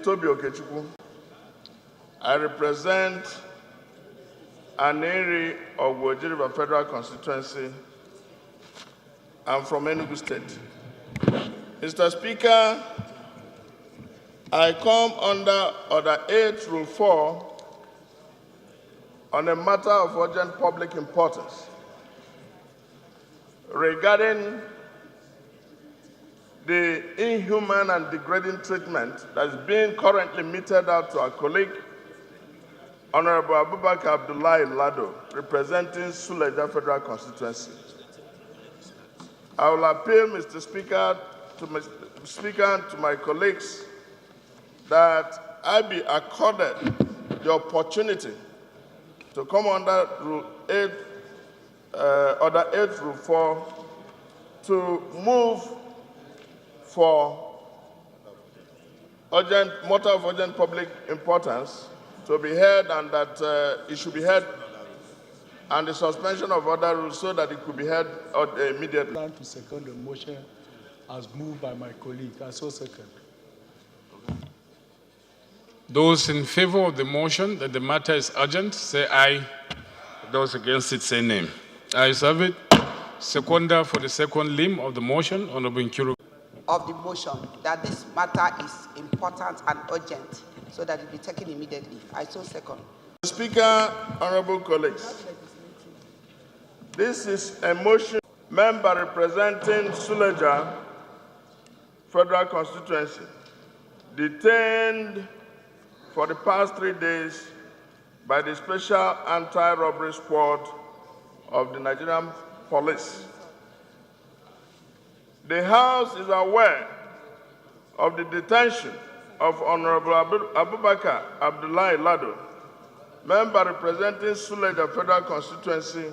Toby Okechukwu. I represent an area of Wojiriba Federal Constituency. I'm from Enugu State. Mr. Speaker, I come under Order 8, Rule 4 on a matter of urgent public importance regarding the inhuman and degrading treatment that is being currently meted out to our colleague, Honorable Abubakar Abdullahi Lado, representing Suleja Federal Constituency. I will appeal, Mr. Speaker, to my colleagues that I be accorded the opportunity to come under Rule 8, Order 8, Rule 4, to move for matter of urgent public importance to be heard, and that it should be heard, and the suspension of other rules so that it could be heard immediately. I plan to second the motion as moved by my colleague. I so second. Those in favor of the motion that the matter is urgent, say aye. Those against it, say nay. Ayes have it. Seconder for the second limb of the motion, Honorable Nkuru. Of the motion that this matter is important and urgent, so that it be taken immediately. I so second. Mr. Speaker, honorable colleagues, this is a motion member representing Suleja Federal Constituency, detained for the past 3 days by the Special Anti-Robbery Squad of the Nigerian Police. The House is aware of the detention of Honorable Abubakar Abdullahi Lado, member representing Suleja Federal Constituency,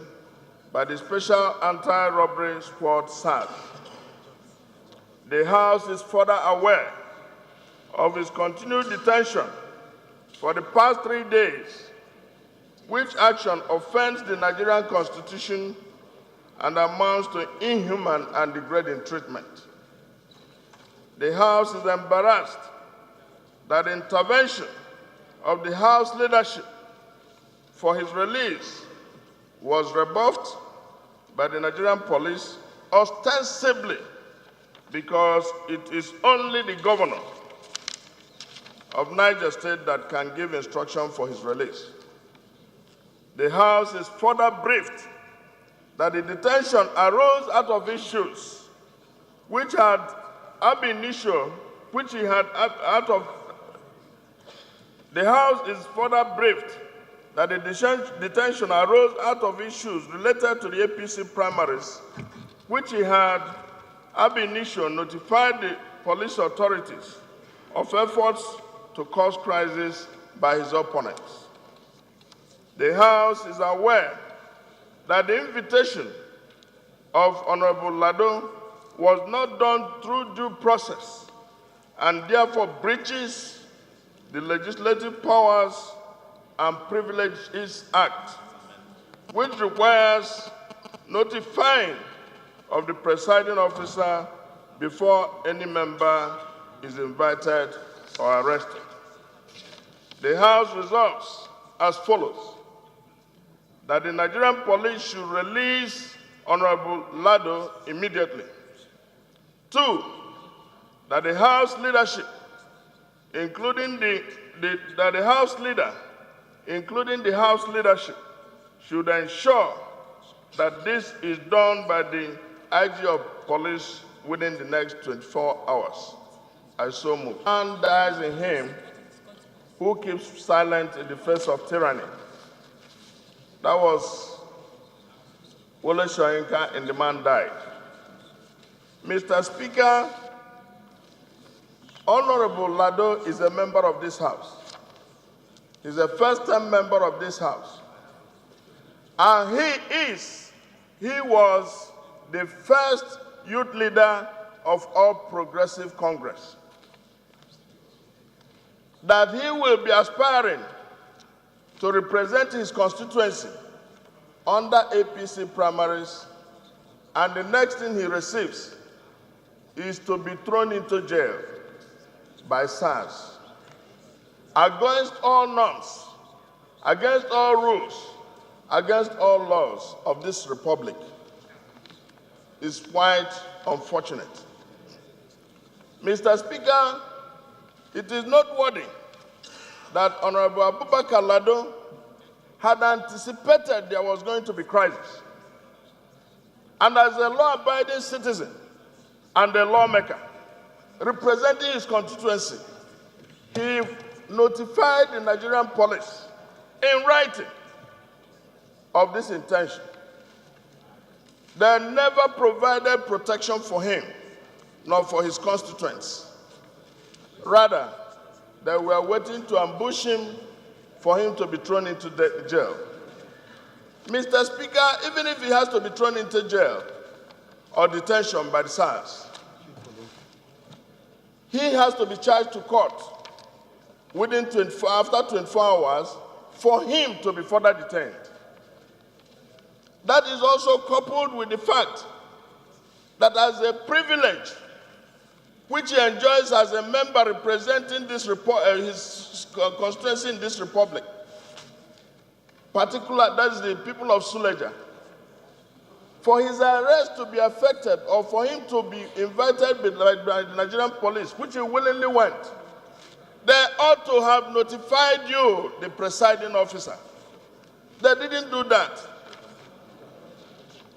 by the Special Anti-Robbery Squad SAD. The House is further aware of his continued detention for the past 3 days, which action offends the Nigerian Constitution and amounts to inhuman and degrading treatment. The House is embarrassed that the intervention of the House leadership for his release was rebuffed by the Nigerian police, ostensibly because it is only the governor of Niger State that can give instruction for his release. The House is further briefed that the detention arose out of issues which had ab initio, which he had out of. The House is further briefed that the detention arose out of issues related to the APC primaries, which he had ab initio notified the police authorities of efforts to cause crisis by his opponents. The House is aware that the invitation of Honorable Lado was not done through due process and therefore breaches the Legislative Powers and Privileges Act, which requires notifying of the presiding officer before any member is invited or arrested. The House resolves as follows: that the Nigerian police should release Honorable Lado immediately. 2, that the House leadership, including the House leader, including the House leadership, should ensure that this is done by the IG of police within the next 24 hours. I so move. And dies in him who keeps silent in the face of tyranny. That was Wole Soyinka, and the man died. Mr. Speaker, Honorable Lado is a member of this House. He's a first-time member of this House. And he was the first youth leader of All Progressive Congress. That he will be aspiring to represent his constituency under APC primaries, and the next thing he receives is to be thrown into jail by SARS against all norms, against all rules, against all laws of this republic is quite unfortunate. Mr. Speaker, it is noteworthy that Honorable Abubakar Lado had anticipated there was going to be crisis. And as a law-abiding citizen and a lawmaker representing his constituency, he notified the Nigerian police in writing of this intention. They never provided protection for him, nor for his constituents. Rather, they were waiting to ambush him for him to be thrown into jail. Mr. Speaker, even if he has to be thrown into jail or detention by the SARS, he has to be charged to court after 24 hours for him to be further detained. That is also coupled with the fact that as a privilege which he enjoys as a member representing his constituency in this republic, particularly that is the people of Suleja, for his arrest to be affected or for him to be invited by the Nigerian police, which he willingly went, they ought to have notified you, the presiding officer. They didn't do that.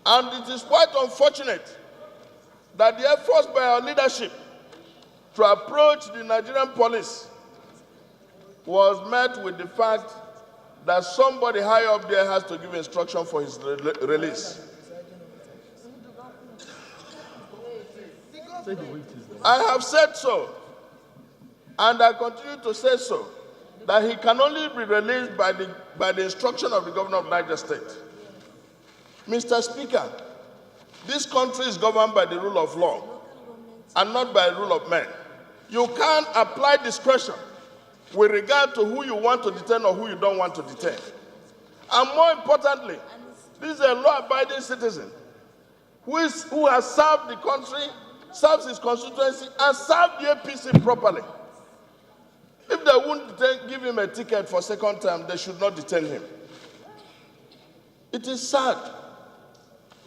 And it is quite unfortunate that the efforts by our leadership to approach the Nigerian police was met with the fact that somebody high up there has to give instruction for his release. I have said so, and I continue to say so, that he can only be released by the instruction of the governor of Niger State. Mr. Speaker, this country is governed by the rule of law and not by the rule of men. You can't apply discretion with regard to who you want to detain or who you don't want to detain. And more importantly, this is a law-abiding citizen who has served the country, serves his constituency, and served the APC properly. If they won't give him a ticket for second term, they should not detain him. It is sad.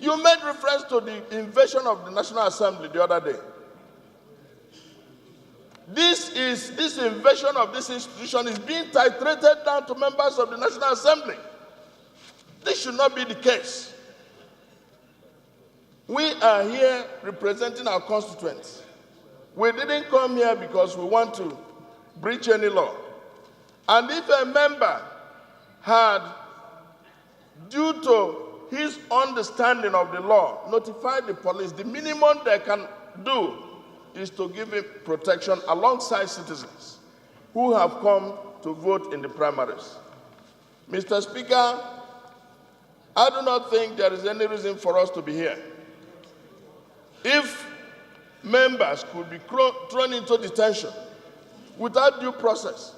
You made reference to the invasion of the National Assembly the other day. This invasion of this institution is being titrated down to members of the National Assembly. This should not be the case. We are here representing our constituents. We didn't come here because we want to breach any law. And if a member had, due to his understanding of the law, notified the police, the minimum they can do is to give him protection alongside citizens who have come to vote in the primaries. Mr. Speaker, I do not think there is any reason for us to be here. If members could be thrown into detention without due process,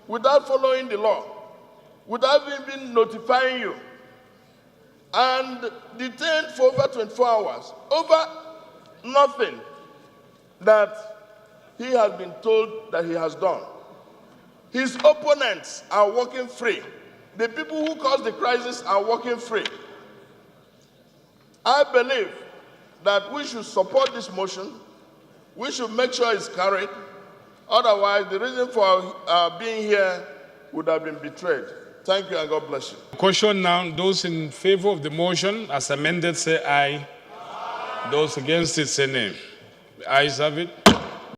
without following the law, without even notifying you, and detained for over 24 hours, over nothing that he has been told that he has done. His opponents are walking free. The people who caused the crisis are walking free. I believe that we should support this motion. We should make sure it's carried. Otherwise, the reason for being here would have been betrayed. Thank you and God bless you. Question now, those in favor of the motion as amended say aye. Those against it say nay. The ayes have it.